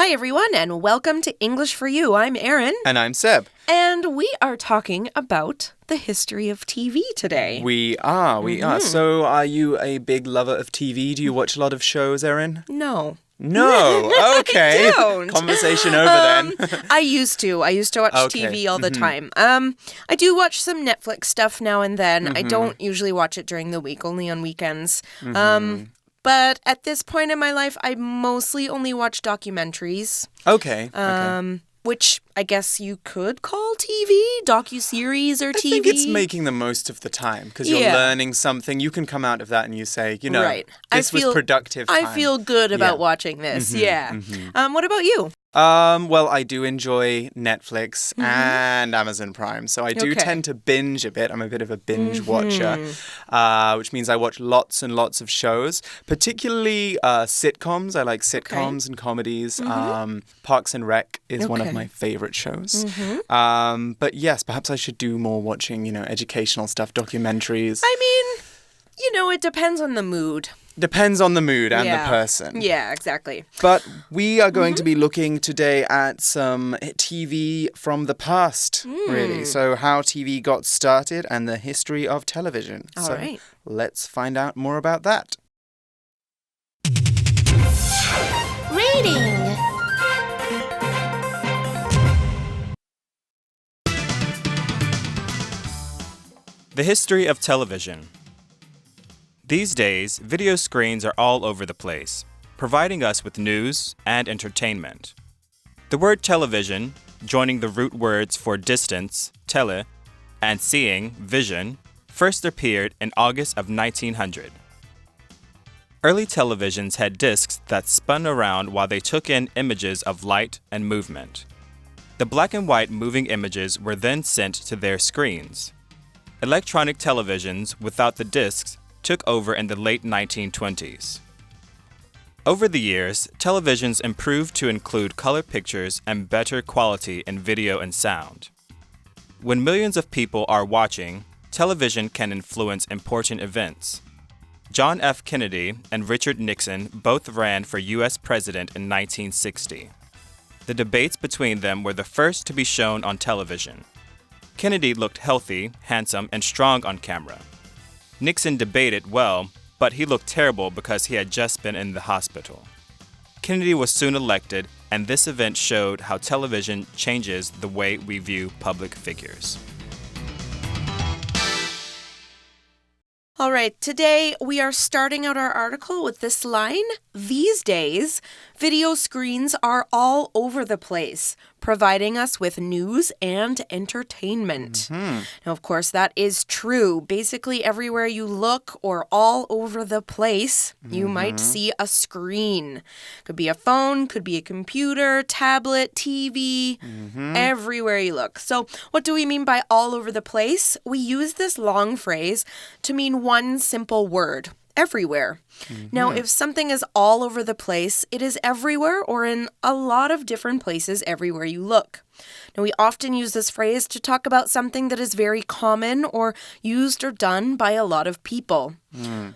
Hi, everyone, and welcome to English for You. I'm Erin. And I'm Seb. And we are talking about the history of TV today. We are. So are you a big lover of TV? Do you watch a lot of shows, Erin? No. No. Okay. I don't. Conversation over then. I used to watch TV all the time. I do watch some Netflix stuff now and then. I don't usually watch it during the week, only on weekends. But at this point in my life, I mostly only watch documentaries. Okay. Which I guess you could call TV, docuseries or TV. I think it's making the most of the time because you're learning something. You can come out of that and you say, this was productive time. I feel good about watching this. What about you? Well, I do enjoy Netflix and Amazon Prime, so I do tend to binge a bit. I'm a bit of a binge watcher, which means I watch lots and lots of shows, particularly sitcoms. I like sitcoms and comedies. Parks and Rec is one of my favorite shows. But yes, perhaps I should do more watching, educational stuff, documentaries. I mean, it depends on the mood. Depends on the mood and the person. Yeah, exactly. But we are going to be looking today at some TV from the past, really. So how TV got started and the history of television. All right. Let's find out more about that. Reading. The history of television. These days, video screens are all over the place, providing us with news and entertainment. The word television, joining the root words for distance, tele, and seeing, vision, first appeared in August of 1900. Early televisions had discs that spun around while they took in images of light and movement. The black and white moving images were then sent to their screens. Electronic televisions without the discs took over in the late 1920s. Over the years, televisions improved to include color pictures and better quality in video and sound. When millions of people are watching, television can influence important events. John F. Kennedy and Richard Nixon both ran for U.S. president in 1960. The debates between them were the first to be shown on television. Kennedy looked healthy, handsome, and strong on camera. Nixon debated well, but he looked terrible because he had just been in the hospital. Kennedy was soon elected, and this event showed how television changes the way we view public figures. All right, today we are starting out our article with this line. These days, video screens are all over the place, providing us with news and entertainment. Now, of course, that is true. Basically, everywhere you look or all over the place, you might see a screen. Could be a phone, could be a computer, tablet, TV, everywhere you look. So what do we mean by all over the place? We use this long phrase to mean one simple word. Everywhere. Now, if something is all over the place, it is everywhere or in a lot of different places everywhere you look. Now, we often use this phrase to talk about something that is very common or used or done by a lot of people.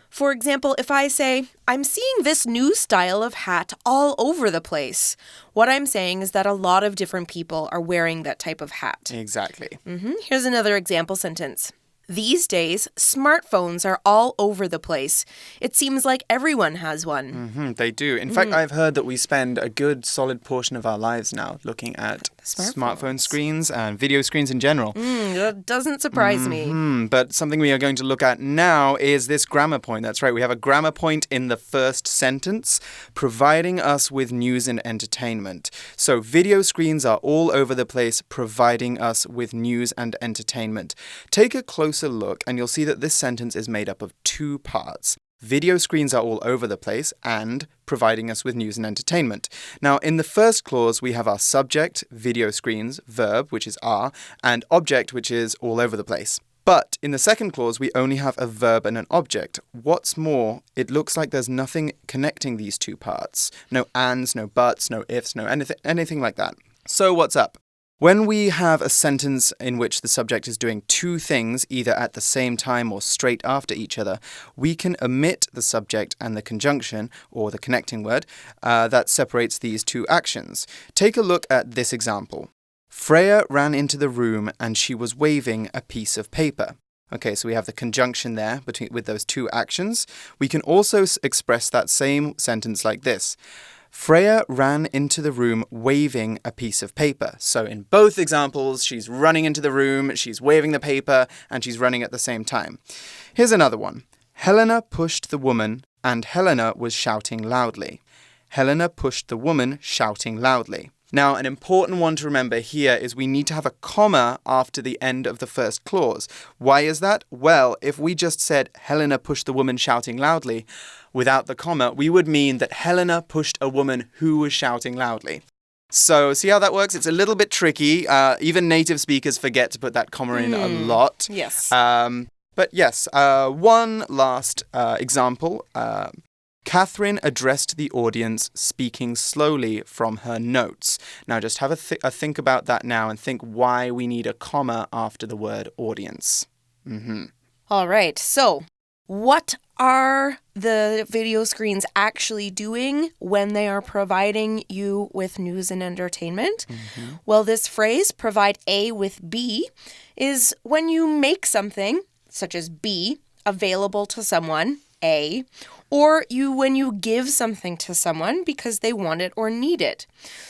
For example, if I say, I'm seeing this new style of hat all over the place, what I'm saying is that a lot of different people are wearing that type of hat. Exactly. Here's another example sentence. These days, smartphones are all over the place. It seems like everyone has one. They do. In fact, I've heard that we spend a good solid portion of our lives now looking at smartphone screens and video screens in general. That doesn't surprise me. But something we are going to look at now is this grammar point. That's right. We have a grammar point in the first sentence, providing us with news and entertainment. So video screens are all over the place, providing us with news and entertainment. Take a closer look and you'll see that this sentence is made up of two parts. Video screens are all over the place and providing us with news and entertainment. Now, in the first clause, we have our subject, video screens, verb, which is are, and object, which is all over the place. But in the second clause, we only have a verb and an object. What's more, it looks like there's nothing connecting these two parts. No ands, no buts, no ifs, no anything like that. So what's up? When we have a sentence in which the subject is doing two things, either at the same time or straight after each other, we can omit the subject and the conjunction, or the connecting word, that separates these two actions. Take a look at this example. Freya ran into the room and she was waving a piece of paper. Okay, so we have the conjunction there with those two actions. We can also express that same sentence like this. Freya ran into the room waving a piece of paper. So in both examples, she's running into the room, she's waving the paper, and she's running at the same time. Here's another one. Helena pushed the woman, and Helena was shouting loudly. Helena pushed the woman, shouting loudly. Now, an important one to remember here is we need to have a comma after the end of the first clause. Why is that? Well, if we just said Helena pushed the woman shouting loudly without the comma, we would mean that Helena pushed a woman who was shouting loudly. So, see how that works? It's a little bit tricky. Even native speakers forget to put that comma in a lot. Yes. But yes, one last example. Catherine addressed the audience speaking slowly from her notes. Now, just have a think about that now and think why we need a comma after the word audience. All right, so what are the video screens actually doing when they are providing you with news and entertainment? Well, this phrase, provide A with B, is when you make something, such as B, available to someone, A, or when you give something to someone because they want it or need it.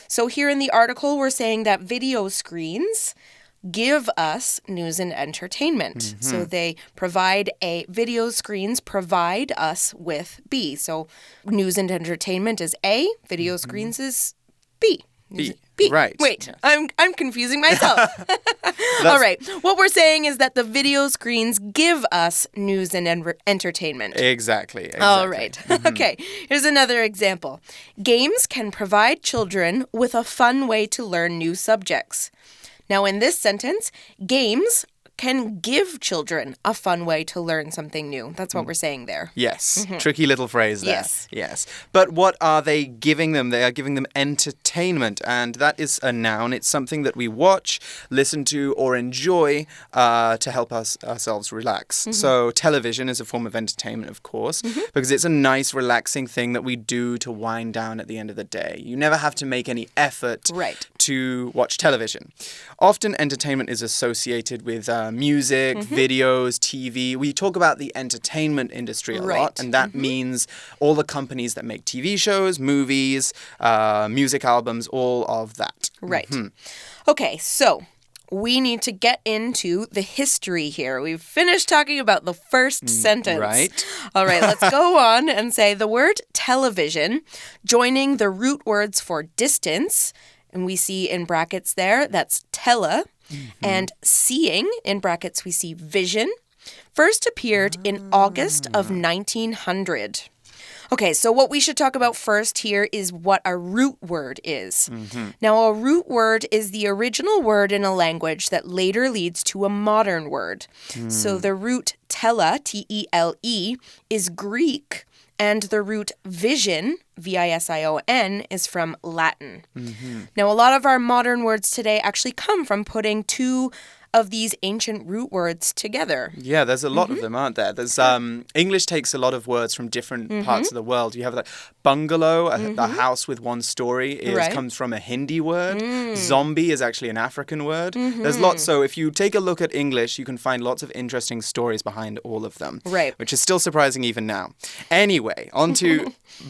So here in the article, we're saying that video screens give us news and entertainment. So they provide video screens provide us with B. So news and entertainment is A, video screens is B. B. Right. Wait, yes. I'm confusing myself. All right. What we're saying is that the video screens give us news and entertainment. Exactly. All right. Okay. Here's another example. Games can provide children with a fun way to learn new subjects. Now, in this sentence, games can give children a fun way to learn something new. That's what we're saying there. Yes. Tricky little phrase there. Yes. But what are they giving them? They are giving them entertainment, and that is a noun. It's something that we watch, listen to, or enjoy to help ourselves relax. So television is a form of entertainment, of course, because it's a nice, relaxing thing that we do to wind down at the end of the day. You never have to make any effort to watch television. Often entertainment is associated with music, videos, TV. We talk about the entertainment industry a lot, and that means all the companies that make TV shows, movies, music albums, all of that. Right. Okay, so we need to get into the history here. We've finished talking about the first sentence. Right. All right, let's go on and say the word television, joining the root words for distance, and we see in brackets there, that's tele, and seeing, in brackets we see vision, first appeared in August of 1900. Okay, so what we should talk about first here is what a root word is. Now, a root word is the original word in a language that later leads to a modern word. So the root tele, T-E-L-E, is Greek, and the root vision, V-I-S-I-O-N, is from Latin. Now, a lot of our modern words today actually come from putting two of these ancient root words together. Yeah, there's a lot of them, aren't there? There's English takes a lot of words from different parts of the world. You have like bungalow, a house with one story, comes from a Hindi word. Zombie is actually an African word. There's lots. So if you take a look at English, you can find lots of interesting stories behind all of them. Right. Which is still surprising even now. Anyway,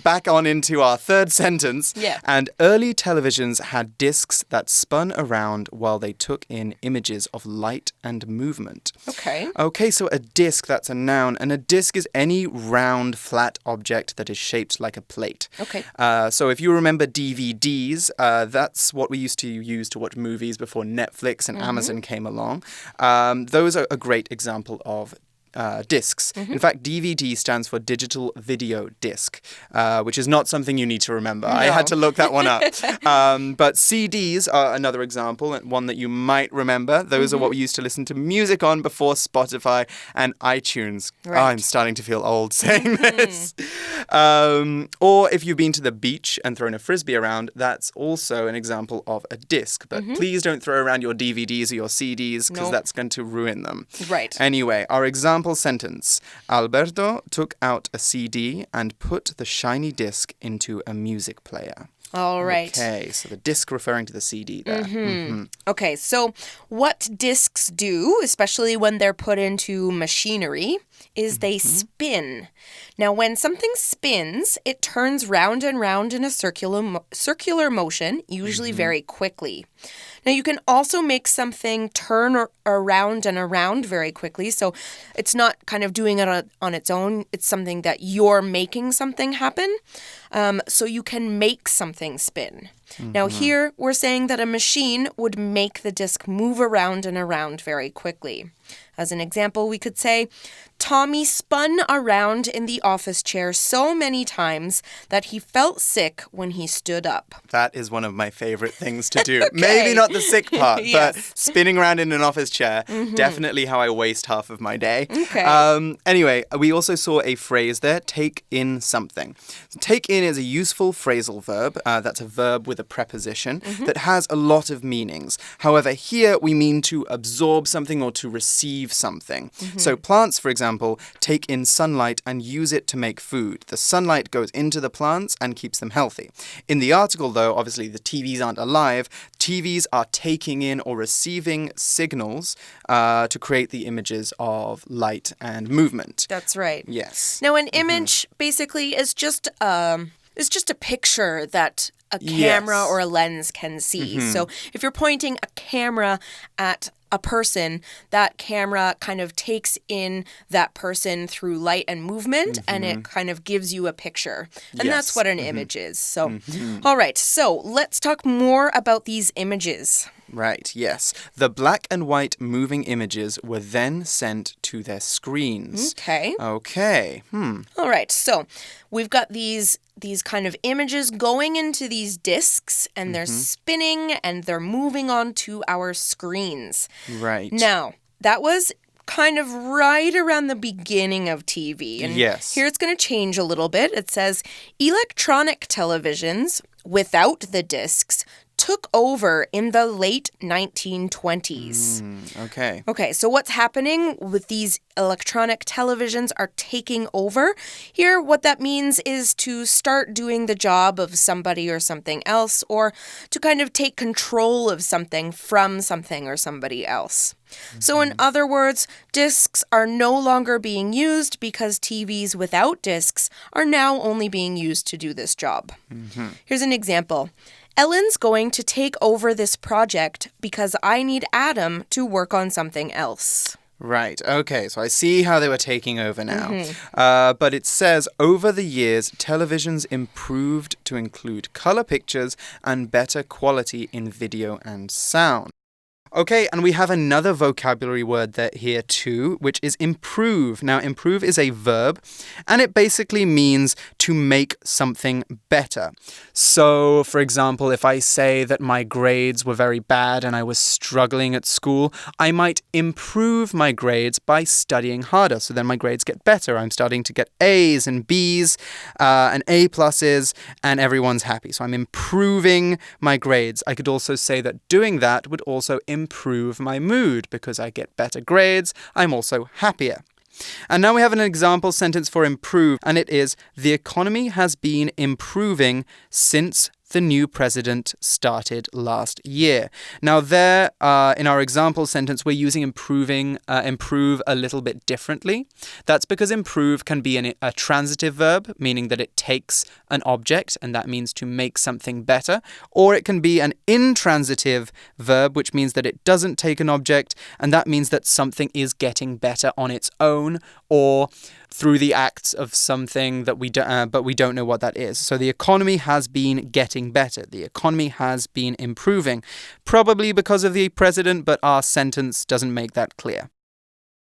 back on into our third sentence. Yeah. And early televisions had discs that spun around while they took in images of light and movement. Okay, so a disc, that's a noun, and a disc is any round, flat object that is shaped like a plate. Okay. So if you remember DVDs, that's what we used to use to watch movies before Netflix and Amazon came along. Those are a great example of discs. In fact, DVD stands for digital video disc, which is not something you need to remember. No. I had to look that one up. But CDs are another example, and one that you might remember. Those are what we used to listen to music on before Spotify and iTunes. Right. Oh, I'm starting to feel old saying this. Or if you've been to the beach and thrown a frisbee around, that's also an example of a disc. But please don't throw around your DVDs or your CDs because that's going to ruin them. Right. Anyway, our example sentence. Alberto took out a CD and put the shiny disc into a music player. All right. Okay, so the disc referring to the CD there. Okay, so what discs do, especially when they're put into machinery, is they spin. Now, when something spins, it turns round and round in a circular motion, usually very quickly. Now, you can also make something turn around and around very quickly. So it's not kind of doing it on its own. It's something that you're making something happen. So you can make something spin. Now, here we're saying that a machine would make the disc move around and around very quickly. As an example, we could say, Tommy spun around in the office chair so many times that he felt sick when he stood up. That is one of my favorite things to do. Maybe not the sick part, Yes. but spinning around in an office chair, definitely how I waste half of my day. Okay. Anyway, we also saw a phrase there, take in something. Take in is a useful phrasal verb. That's a verb with a preposition that has a lot of meanings. However, here we mean to absorb something or to receive something. So plants, for example, take in sunlight and use it to make food. The sunlight goes into the plants and keeps them healthy. In the article, though, obviously the TVs aren't alive. TVs are taking in or receiving signals to create the images of light and movement. That's right. Yes. Now, an image basically is just a picture that a camera or a lens can see. So if you're pointing a camera at a person, that camera kind of takes in that person through light and movement, and it kind of gives you a picture. And that's what an image is. So, all right, so let's talk more about these images. Right, yes. The black and white moving images were then sent to their screens. Okay. Okay. All right, so we've got these kind of images going into these discs, and they're spinning and they're moving onto our screens. Right. Now, that was kind of right around the beginning of TV. And yes. Here it's going to change a little bit. It says, electronic televisions without the discs took over in the late 1920s. Okay. Okay, so what's happening with these electronic televisions are taking over. Here, what that means is to start doing the job of somebody or something else, or to kind of take control of something from something or somebody else. So in other words, discs are no longer being used because TVs without discs are now only being used to do this job. Here's an example. Ellen's going to take over this project because I need Adam to work on something else. Right, okay, so I see how they were taking over now. But it says, over the years, televisions improved to include color pictures and better quality in video and sound. Okay, and we have another vocabulary word here too, which is improve. Now, improve is a verb, and it basically means to make something better. So, for example, if I say that my grades were very bad and I was struggling at school, I might improve my grades by studying harder. So then my grades get better. I'm starting to get A's and B's and A pluses, and everyone's happy. So I'm improving my grades. I could also say that doing that would also improve my mood because I get better grades. I'm also happier. And now we have an example sentence for improve, and it is, the economy has been improving since the new president started last year. Now there, in our example sentence, we're using improve a little bit differently. That's because improve can be a transitive verb, meaning that it takes an object, and that means to make something better. Or it can be an intransitive verb, which means that it doesn't take an object, and that means that something is getting better on its own, or through the acts of something that but we don't know what that is. So the economy has been getting better. The economy has been improving, probably because of the president, but our sentence doesn't make that clear.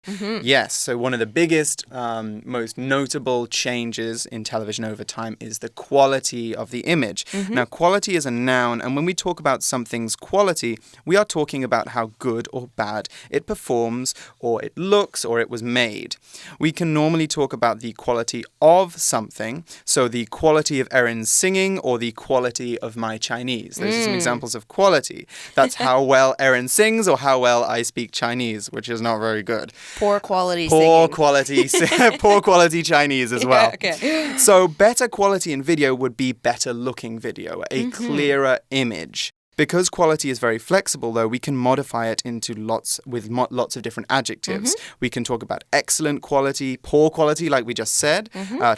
Yes, so one of the biggest, most notable changes in television over time is the quality of the image. Now, quality is a noun, and when we talk about something's quality, we are talking about how good or bad it performs, or it looks, or it was made. We can normally talk about the quality of something, so the quality of Erin's singing or the quality of my Chinese. Those are some examples of quality. That's how well Erin sings or how well I speak Chinese, which is not very good. Poor quality Poor singing. poor quality Chinese as well. Yeah, okay. So better quality in video would be better looking video, a clearer image. Because quality is very flexible, though, we can modify it into lots of different adjectives. We can talk about excellent quality, poor quality, like we just said,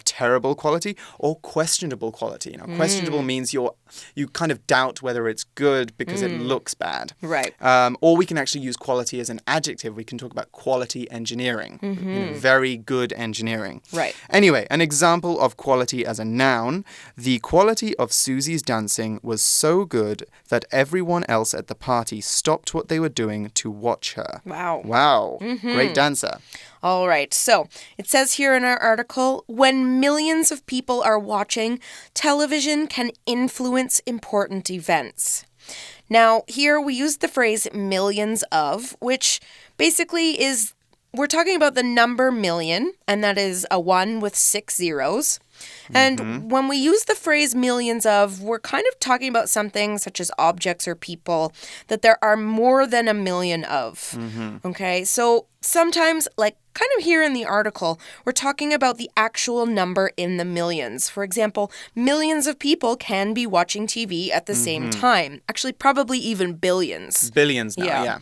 terrible quality, or questionable quality. Now, questionable means you kind of doubt whether it's good because it looks bad. Right. Or we can actually use quality as an adjective. We can talk about quality engineering, very good engineering. Right. Anyway, an example of quality as a noun. The quality of Susie's dancing was so good that everyone else at the party stopped what they were doing to watch her. Wow. Wow. Great dancer. All right, so it says here in our article, when millions of people are watching, television can influence important events. Now, here we use the phrase millions of, which basically is, we're talking about the number million, and that is a 1 with 6 zeros. And when we use the phrase millions of, we're kind of talking about something such as objects or people that there are more than a million of. Okay, so sometimes, like kind of here in the article, we're talking about the actual number in the millions. For example, millions of people can be watching TV at the same time. Actually, probably even billions. Billions now, yeah.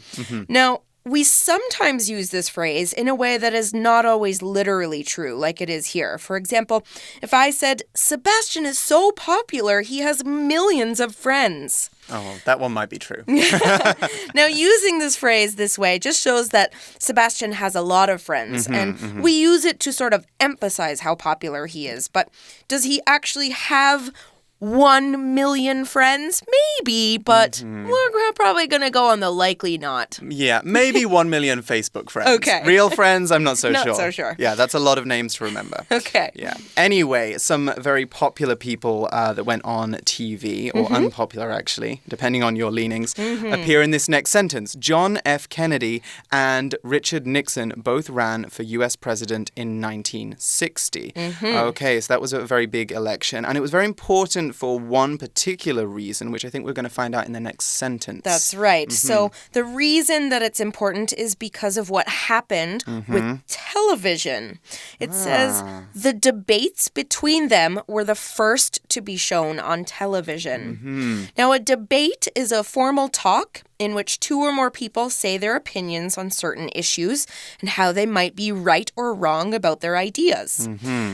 Now, we sometimes use this phrase in a way that is not always literally true, like it is here. For example, if I said, Sebastian is so popular, he has millions of friends. Oh, well, that one might be true. Now, using this phrase this way just shows that Sebastian has a lot of friends, and we use it to sort of emphasize how popular he is. But does he actually have 1 million friends? Maybe, but we're probably going to go on the likely not. Yeah, maybe 1 million Facebook friends. Okay. Real friends, I'm not so sure. Not so sure. Yeah, that's a lot of names to remember. Okay. Yeah. Anyway, some very popular people that went on TV, or unpopular actually, depending on your leanings, appear in this next sentence. John F. Kennedy and Richard Nixon both ran for U.S. president in 1960. Okay, so that was a very big election, and it was very important for one particular reason, which I think we're going to find out in the next sentence. That's right. So the reason that it's important is because of what happened with television. It says the debates between them were the first to be shown on television. Now, a debate is a formal talk in which 2 or more people say their opinions on certain issues and how they might be right or wrong about their ideas.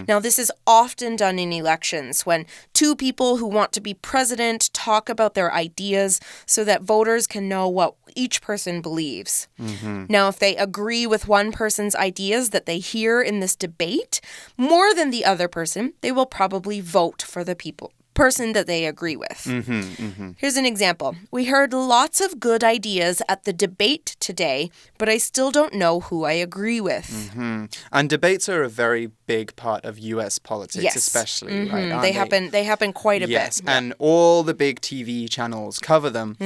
Now, this is often done in elections when 2 people who want to be president talk about their ideas so that voters can know what each person believes. Now, if they agree with one person's ideas that they hear in this debate more than the other person, they will probably vote for the person that they agree with. Here's an example. We heard lots of good ideas at the debate today, but I still don't know who I agree with. And debates are a very big part of U.S. politics, especially, right? They happen quite a bit. Yes, and all the big TV channels cover them.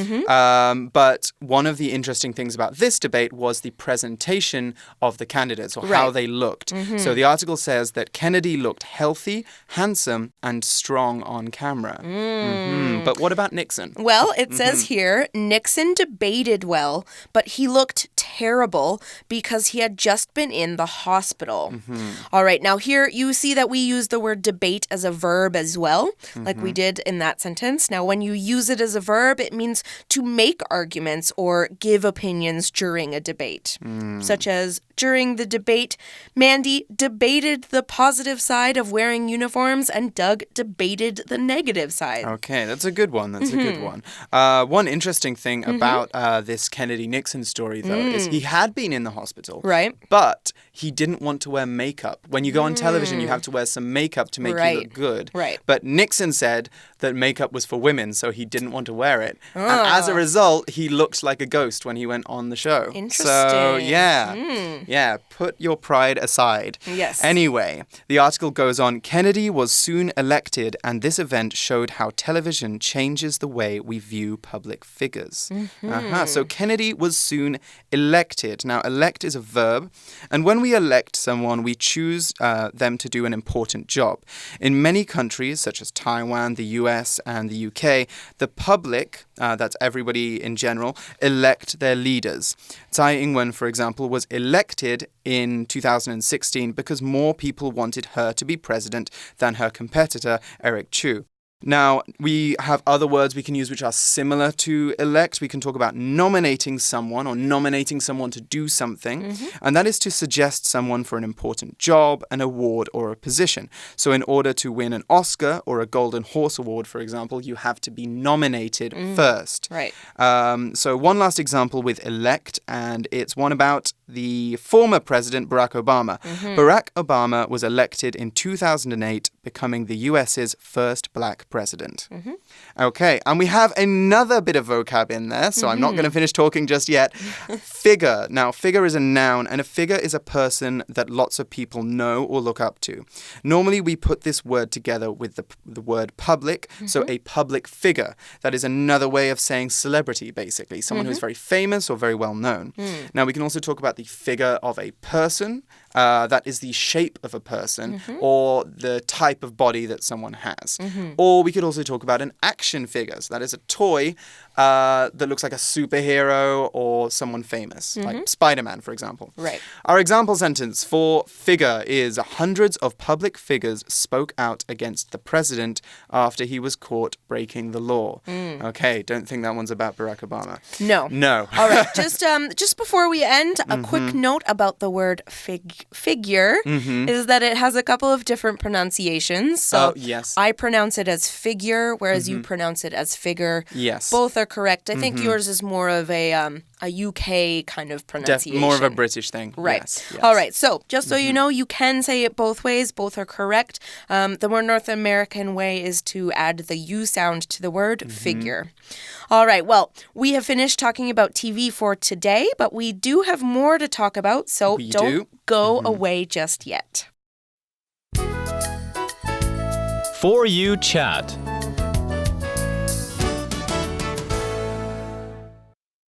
But one of the interesting things about this debate was the presentation of the candidates, or how they looked. So the article says that Kennedy looked healthy, handsome, and strong on camera. But what about Nixon? Well, it says here, Nixon debated well, but he looked terrible because he had just been in the hospital. All right, now here you see that we use the word debate as a verb as well, like we did in that sentence. Now, when you use it as a verb, it means to make arguments or give opinions during a debate, such as during the debate, Mandy debated the positive side of wearing uniforms and Doug debated the negative side. Okay, that's a good one. That's a good one. One interesting thing about this Kennedy-Nixon story, though, is Yes, he had been in the hospital. Right. But he didn't want to wear makeup. When you go on television, you have to wear some makeup to make you look good. Right. But Nixon said that makeup was for women, so he didn't want to wear it. And as a result, he looked like a ghost when he went on the show. Interesting. So, yeah, put your pride aside. Yes. Anyway, the article goes on, Kennedy was soon elected, and this event showed how television changes the way we view public figures. So Kennedy was soon elected. Now, elect is a verb, and when we elect someone, we choose them to do an important job. In many countries, such as Taiwan, the US, and the UK, the public, that's everybody in general, elect their leaders. Tsai Ing-wen, for example, was elected in 2016 because more people wanted her to be president than her competitor, Eric Chu. Now, we have other words we can use which are similar to elect. We can talk about nominating someone or nominating someone to do something. And that is to suggest someone for an important job, an award, or a position. So in order to win an Oscar or a Golden Horse Award, for example, you have to be nominated first. Right. So one last example with elect, and it's one about the former president, Barack Obama. Barack Obama was elected in 2008, becoming the US's first black president. Okay, and we have another bit of vocab in there, so I'm not going to finish talking just yet. Figure. Now, figure is a noun, and a figure is a person that lots of people know or look up to. Normally, we put this word together with the word public, so a public figure. That is another way of saying celebrity, basically, someone who's very famous or very well known. Now, we can also talk about the figure of a person. That is the shape of a person or the type of body that someone has. Or we could also talk about an action figure. So that is a toy that looks like a superhero or someone famous, like Spider-Man, for example. Right. Our example sentence for figure is hundreds of public figures spoke out against the president after he was caught breaking the law. Okay, don't think that one's about Barack Obama. No. All right, just before we end, a quick note about the word figure is that it has a couple of different pronunciations. So yes. I pronounce it as figure, whereas you pronounce it as figure. Yes. Both are correct. I think yours is more of a UK kind of pronunciation. More of a British thing. Right. Yes. All right. So just so you know, you can say it both ways. Both are correct. The more North American way is to add the U sound to the word figure. All right. Well, we have finished talking about TV for today, but we do have more to talk about, so don't go away just yet. For You Chat.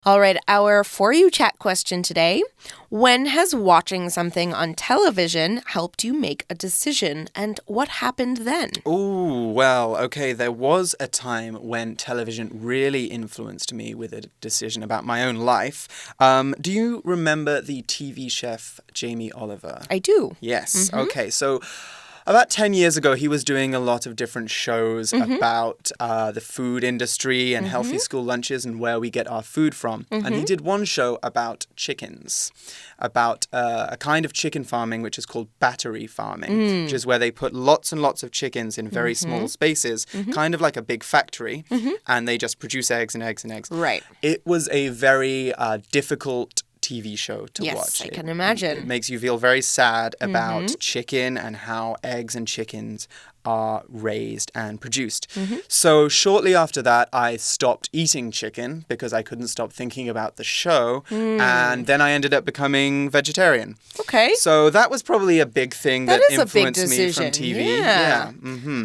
All right, our For You Chat question today. When has watching something on television helped you make a decision, and what happened then? Oh, well, okay, there was a time when television really influenced me with a decision about my own life. Do you remember the TV chef Jamie Oliver? I do. Yes, okay, so about 10 years ago, he was doing a lot of different shows about the food industry and healthy school lunches and where we get our food from. And he did one show about chickens, about a kind of chicken farming which is called battery farming, which is where they put lots and lots of chickens in very small spaces, kind of like a big factory, and they just produce eggs and eggs and eggs. Right. It was a very difficult TV show to watch. Yes, I can imagine. It makes you feel very sad about chicken and how eggs and chickens are raised and produced. So shortly after that, I stopped eating chicken because I couldn't stop thinking about the show. And then I ended up becoming vegetarian. Okay. So that was probably a big thing that influenced me from TV. Yeah.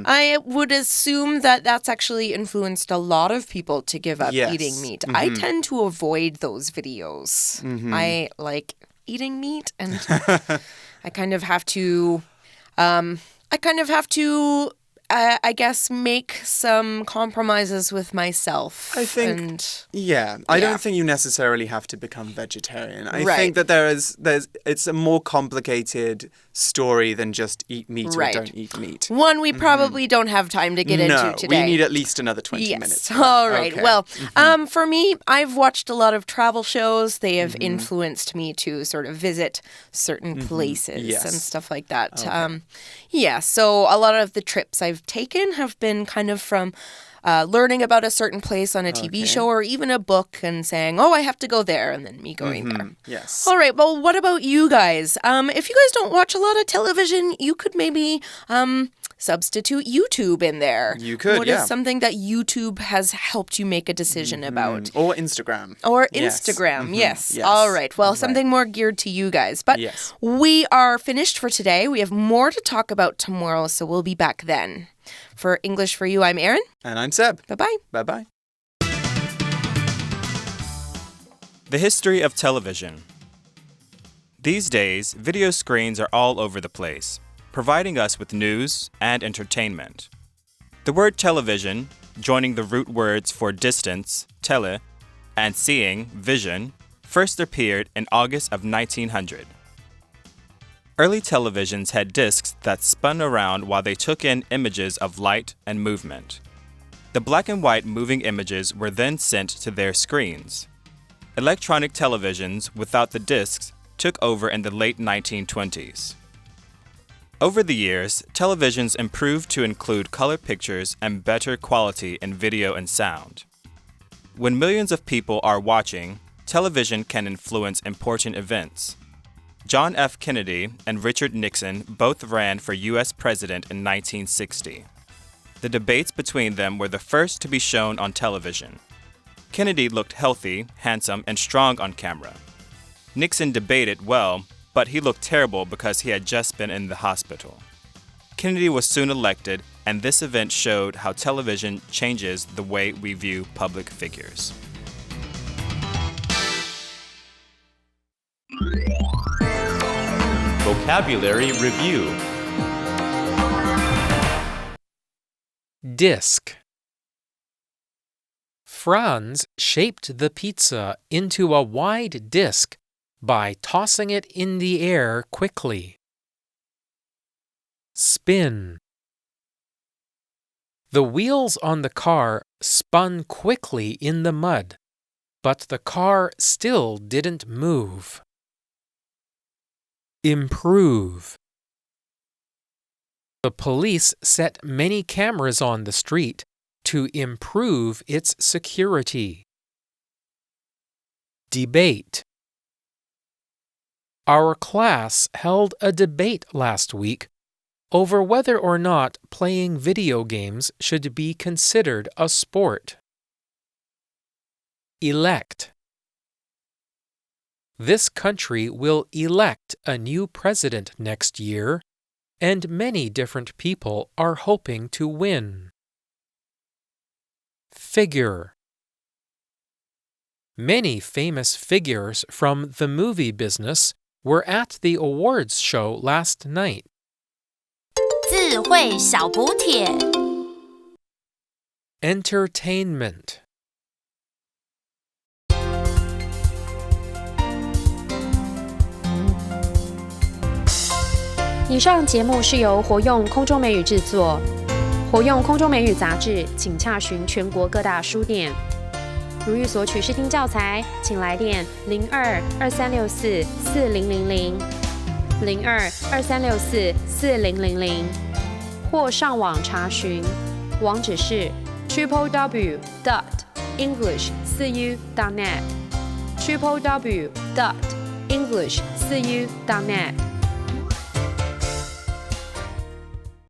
I would assume that that's actually influenced a lot of people to give up eating meat. I tend to avoid those videos. I like eating meat, and I kind of have to I guess, make some compromises with myself. I think, I don't think you necessarily have to become vegetarian. I think that it's a more complicated story than just eat meat or don't eat meat. One we probably don't have time to get into today. We need at least another 20 minutes. All right. Okay. Well, for me, I've watched a lot of travel shows. They have influenced me to sort of visit certain places and stuff like that. Okay. So a lot of the trips I've taken have been kind of from learning about a certain place on a TV show or even a book and saying, oh, I have to go there, and then me going there. Yes. All right, well, what about you guys? If you guys don't watch a lot of television, you could maybe substitute YouTube in there. You could, What is something that YouTube has helped you make a decision about? Or Instagram. Or Instagram, yes. All right, well, something more geared to you guys. But we are finished for today. We have more to talk about tomorrow, so we'll be back then. For English for You, I'm Erin. And I'm Seb. Bye-bye. Bye-bye. The history of television. These days, video screens are all over the place, providing us with news and entertainment. The word television, joining the root words for distance, tele, and seeing, vision, first appeared in August of 1900. Early televisions had discs that spun around while they took in images of light and movement. The black and white moving images were then sent to their screens. Electronic televisions without the discs took over in the late 1920s. Over the years, televisions improved to include color pictures and better quality in video and sound. When millions of people are watching, television can influence important events. John F. Kennedy and Richard Nixon both ran for U.S. president in 1960. The debates between them were the first to be shown on television. Kennedy looked healthy, handsome, and strong on camera. Nixon debated well, but he looked terrible because he had just been in the hospital. Kennedy was soon elected, and this event showed how television changes the way we view public figures. Vocabulary Review. Disc. Franz shaped the pizza into a wide disc by tossing it in the air quickly. Spin. The wheels on the car spun quickly in the mud, but the car still didn't move. Improve. The police set many cameras on the street to improve its security. Debate. Our class held a debate last week over whether or not playing video games should be considered a sport. Elect. This country will elect a new president next year, and many different people are hoping to win. Figure. Many famous figures from the movie business were at the awards show last night. 智慧小补帖 Entertainment. 以上节目是由活用空中美语制作，活用空中美语杂志，请洽询全国各大书店。如欲索取试听教材，请来电02-2364-4000 02-2364-4000，或上网查询，网址是 www.english4u.net www.english4u.net